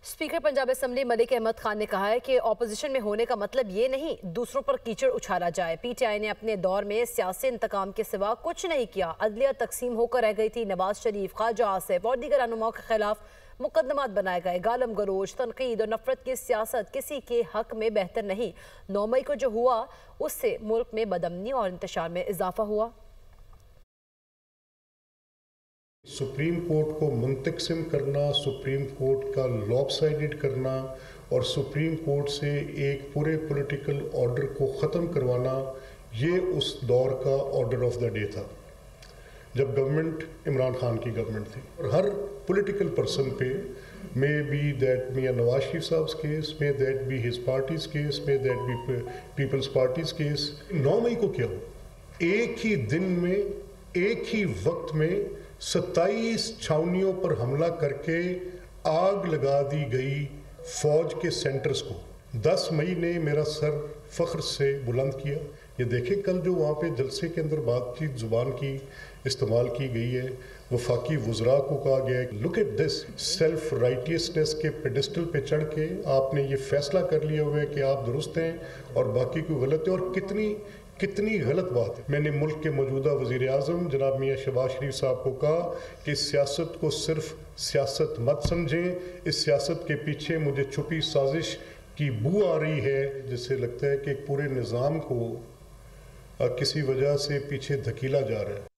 Speaker Punjab assembly Malik Ahmad Khan ने कहा है कि ऑपोजिशन में होने का मतलब ये नहीं दूसरों पर कीचड़ उछाला जाए। पीटीआई ने अपने दौर में सियासी इंतकाम के सिवा कुछ नहीं किया। अदलिया तकसीम होकर रह गई थी। नवाज शरीफ, ख्वाजा आसिफ और दीगर रहनुमाओं के खिलाफ मुकदमात बनाए गए। गालम गलोच, तनकीद और नफरत की सियासत किसी के हक में बेहतर नहीं। 9 मई को जो हुआ उससे मुल्क में बदअमनी और इंतशार में इजाफा हुआ। सुप्रीम कोर्ट को मुंतक़िम करना, सुप्रीम कोर्ट का लॉपसाइडेड करना और सुप्रीम कोर्ट से एक पूरे पॉलिटिकल ऑर्डर को ख़त्म करवाना, ये उस दौर का ऑर्डर ऑफ द डे था जब गवर्नमेंट इमरान खान की गवर्नमेंट थी। और हर पॉलिटिकल पर्सन पे, maybe that Mian Nawaz Sharif sahab case, may that be his party's case, may that be People's Party's case, 9 मई को क्या हो, एक ही दिन में एक ही वक्त में 27 छावनियों पर हमला करके आग लगा दी गई फौज के सेंटर्स को। 10 मई ने मेरा सर फख्र से बुलंद किया। ये देखें कल जो वहाँ पे जलसे के अंदर बातचीत ज़ुबान की इस्तेमाल की गई है, वफाकी वज़रा को कहा गया है look at this, self righteousness के पेडिस्टल पे चढ़ के आपने ये फैसला कर लिया हुआ है कि आप दुरुस्त हैं और बाकी को गलत है। और कितनी गलत बात है। मैंने मुल्क के मौजूदा वज़ीर आज़म जनाब मियाँ शहबाज शरीफ साहब को कहा कि सियासत को सिर्फ सियासत मत समझें, इस सियासत के पीछे मुझे छुपी साजिश की बू आ रही है, जिससे लगता है कि एक पूरे निज़ाम को किसी वजह से पीछे धकेला जा रहा है।